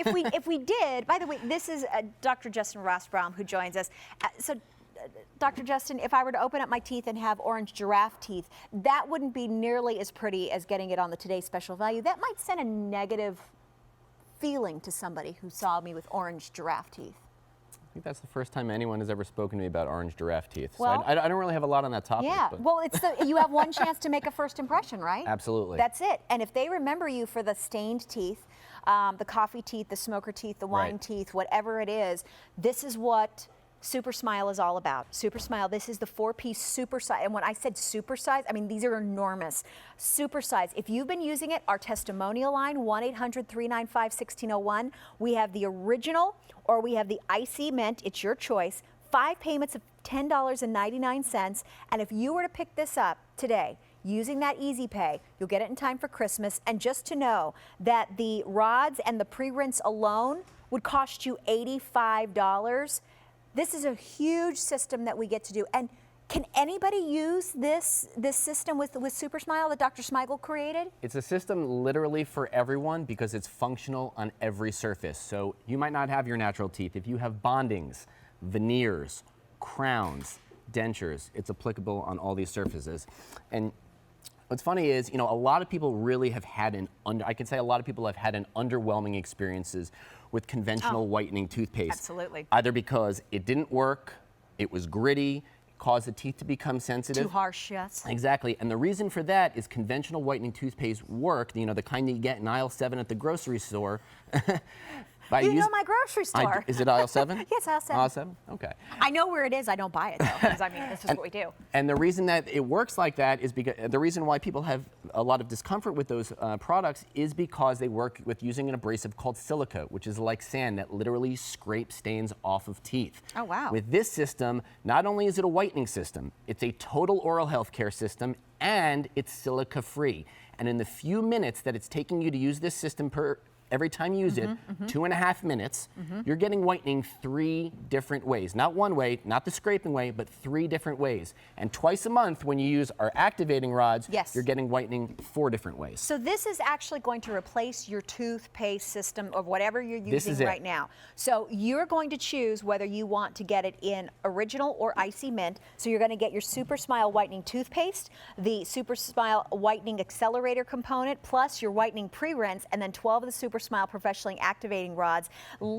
if we did, by the way, this is Dr. Justin Rossbaum who joins us. Dr. Justin, if I were to open up my teeth and have orange giraffe teeth, that wouldn't be nearly as pretty as getting it on the Today's Special Value. That might send a negative feeling to somebody who saw me with orange giraffe teeth. I think that's the first time anyone has ever spoken to me about orange giraffe teeth. Well, so I don't really have a lot on that topic. Yeah, but. well, you have one chance to make a first impression, right? Absolutely. That's it. And if they remember you for the stained teeth, the coffee teeth, the smoker teeth, the wine teeth, whatever it is, this is what Supersmile is all about. Supersmile, this is the 4-piece super size. And when I said super size, I mean, these are enormous. Super size. If you've been using it, our testimonial line, 1-800-395-1601. We have the original or we have the icy mint. It's your choice. 5 payments of $10.99. And if you were to pick this up today, using that Easy Pay, you'll get it in time for Christmas. And just to know that the rods and the pre-rinse alone would cost you $85. This is a huge system that we get to do. And can anybody use this system with Supersmile that Dr. Smigel created? It's a system literally for everyone because it's functional on every surface. So you might not have your natural teeth. If you have bondings, veneers, crowns, dentures, it's applicable on all these surfaces. And what's funny is, you know, a lot of people really have had I can say a lot of people have had an underwhelming experiences with conventional whitening toothpaste. Absolutely. Either because it didn't work, it was gritty, caused the teeth to become sensitive. Too harsh, yes. Exactly, and the reason for that is conventional whitening toothpaste work, you know, the kind that you get in aisle 7 at the grocery store. You know my grocery store. Is it aisle 7? Yes, aisle 7. Aisle 7? Okay. I know where it is. I don't buy it, though, because, I mean, this is what we do. And the reason that it works like that is because the reason why people have a lot of discomfort with those products is because they work with using an abrasive called silica, which is like sand that literally scrapes stains off of teeth. Oh, wow. With this system, not only is it a whitening system, it's a total oral health care system, and it's silica-free. And in the few minutes that it's taking you to use this system every time you use it, 2.5 minutes, you're getting whitening 3 different ways. Not one way, not the scraping way, but 3 different ways. And twice a month, when you use our activating rods, you're getting whitening 4 different ways. So this is actually going to replace your toothpaste system or whatever you're using right now. So you're going to choose whether you want to get it in original or icy mint. So you're going to get your Supersmile whitening toothpaste, the Supersmile whitening accelerator component, plus your whitening pre-rinse, and then 12 of the Supersmile professionally activating rods.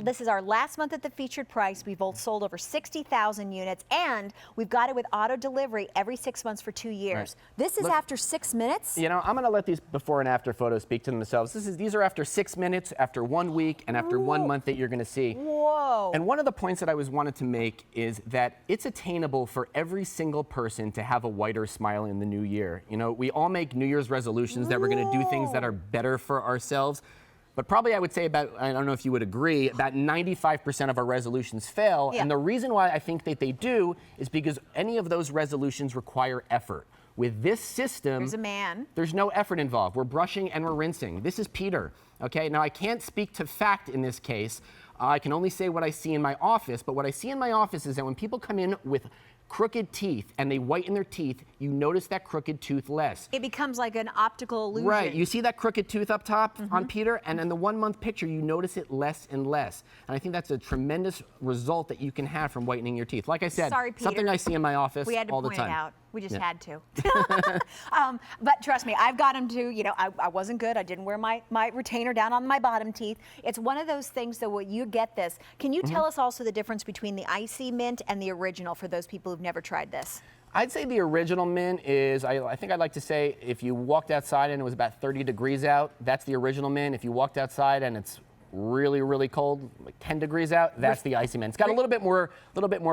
This is our last month at the featured price. We've sold over 60,000 units, and we've got it with auto delivery every 6 months for 2 years. This is after 6 minutes. You know, I'm going to let these before and after photos speak to themselves. These are after 6 minutes, after 1 week, and after 1 month that you're going to see. Whoa. And one of the points that I wanted to make is that it's attainable for every single person to have a whiter smile in the new year. You know, we all make New Year's resolutions that we're going to do things that are better for ourselves. But probably I would say about, I don't know if you would agree, about 95% of our resolutions fail. And the reason why I think that they do is because any of those resolutions require effort. With this system, there's no effort involved. We're brushing and we're rinsing. This is Peter, okay? Now I can't speak to fact in this case. I can only say what I see in my office, but what I see in my office is that when people come in with crooked teeth and they whiten their teeth, you notice that crooked tooth less. It becomes like an optical illusion. Right, you see that crooked tooth up top on Peter, and in the 1 month picture, you notice it less and less. And I think that's a tremendous result that you can have from whitening your teeth. Like I said, something I see in my office all the time. We had to point it out. We just had to. But trust me, I've got them too. You know, I wasn't good. I didn't wear my retainer down on my bottom teeth. It's one of those things that when you get this, can you tell us also the difference between the icy mint and the original for those people who've never tried this? I'd say the original mint is, I think I'd like to say, if you walked outside and it was about 30 degrees out, that's the original mint. If you walked outside and it's really, really cold, like 10 degrees out, that's the icy mint. It's got a little bit more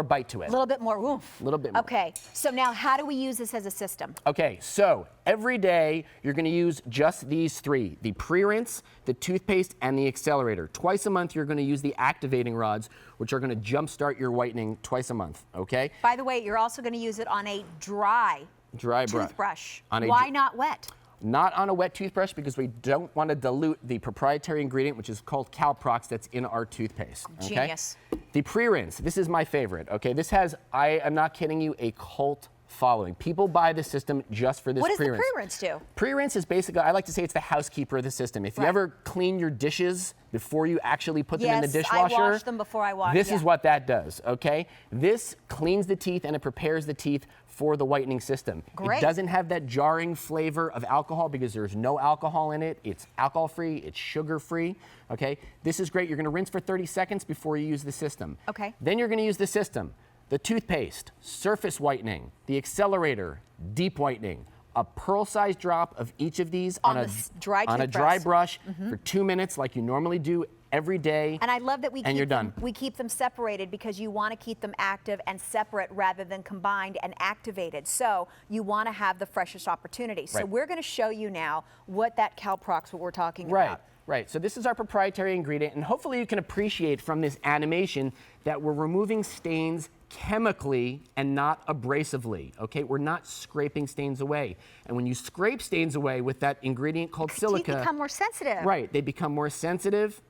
bite to it. A little bit more oomph. A little bit more. Okay, so now how do we use this as a system? Okay, so every day you're going to use just these 3, the pre-rinse, the toothpaste, and the accelerator. Twice a month you're going to use the activating rods, which are going to jumpstart your whitening twice a month, okay? By the way, you're also going to use it on a dry toothbrush. Why not wet? Not on a wet toothbrush because we don't want to dilute the proprietary ingredient, which is called Calprox, that's in our toothpaste. Okay? Genius. The pre-rinse, this is my favorite. Okay, this has, I am not kidding you, a cult following. People buy the system just for this What does pre-rinse. the pre-rinse do? Pre-rinse is basically, I like to say it's the housekeeper of the system. If you ever clean your dishes before you actually put them in the dishwasher, I wash them before I wash. This is what that does, okay? This cleans the teeth and it prepares the teeth for the whitening system. Great. It doesn't have that jarring flavor of alcohol because there's no alcohol in it. It's alcohol-free, it's sugar-free, okay? This is great. You're gonna rinse for 30 seconds before you use the system. Okay. Then you're gonna use the system. The toothpaste, surface whitening, the accelerator, deep whitening, a pearl-sized drop of each of these on a dry brush for 2 minutes like you normally do every day. And I love that we keep them separated because you want to keep them active and separate rather than combined and activated. So you want to have the freshest opportunity. So we're going to show you now what that Calprox, what we're talking about. Right, so this is our proprietary ingredient, and hopefully you can appreciate from this animation that we're removing stains chemically and not abrasively, okay? We're not scraping stains away. And when you scrape stains away with that ingredient called silica— teeth become more sensitive. Right, they become more sensitive.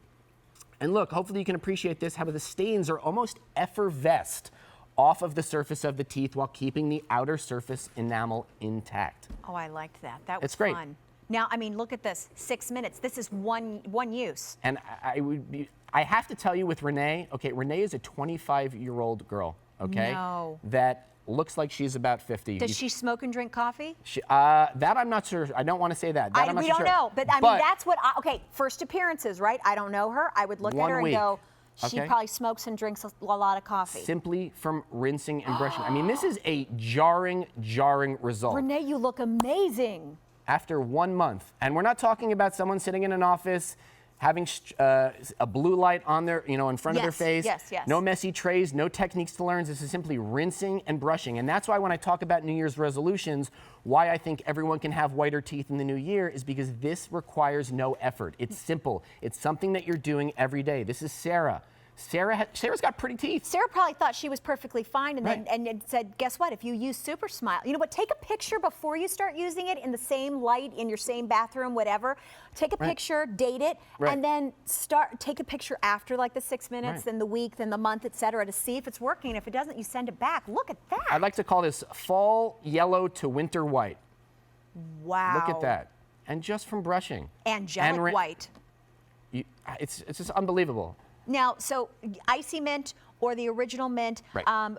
And look, hopefully you can appreciate this, how the stains are almost effervesced off of the surface of the teeth while keeping the outer surface enamel intact. Oh, I liked that. That was It's great. fun. Now, I mean, look at this, 6 minutes. This is one use. And I have to tell you with Renee, okay, Renee is a 25-year-old girl, okay? No. That looks like she's about 50. Does she smoke and drink coffee? That I'm not sure. I don't want to say that. I'm not we so don't sure. know, but I mean, that's what, okay, first appearances, right? I don't know her. I would look at her and go, she probably smokes and drinks a lot of coffee. Simply from rinsing and brushing. I mean, this is a jarring result. Renee, you look amazing. After 1 month, and we're not talking about someone sitting in an office having a blue light on their, in front of their face. Yes. No messy trays, no techniques to learn. This is simply rinsing and brushing. And that's why when I talk about New Year's resolutions, why I think everyone can have whiter teeth in the new year is because this requires no effort. It's simple. It's something that you're doing every day. This is Sarah. Sarah's got pretty teeth. Sarah probably thought she was perfectly fine and then said, guess what, if you use Supersmile, you know what, take a picture before you start using it in the same light, in your same bathroom, whatever. Take a picture, date it, and then take a picture after like the 6 minutes, then the week, then the month, et cetera, to see if it's working. If it doesn't, you send it back. Look at that. I'd like to call this fall yellow to winter white. Wow. Look at that. And just from brushing. Angelic white. It's just unbelievable. Now, so Icy Mint or the original mint,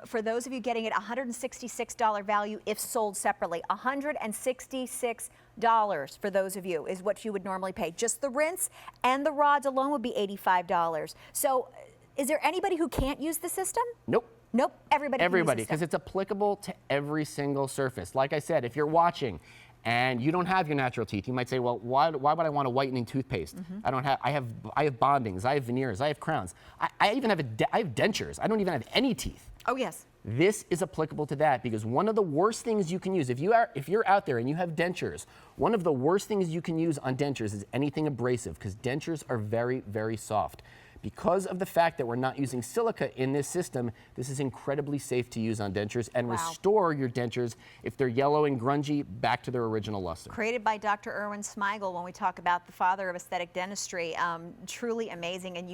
for those of you getting it, $166 value if sold separately. $166 for those of you is what you would normally pay. Just the rinse and the rods alone would be $85. So is there anybody who can't use the system? Nope. Nope, everybody because it's applicable to every single surface. Like I said, if you're watching and you don't have your natural teeth, you might say, well, why would I want a whitening toothpaste? I have bondings, I have veneers, I have crowns. I even have I have dentures. I don't even have any teeth. Oh, yes. This is applicable to that because one of the worst things you can use, if you're out there and you have dentures, one of the worst things you can use on dentures is anything abrasive because dentures are very, very soft. Because of the fact that we're not using silica in this system, this is incredibly safe to use on dentures and restore your dentures, if they're yellow and grungy, back to their original luster. Created by Dr. Erwin Smigel when we talk about the father of aesthetic dentistry. Truly amazing, and you've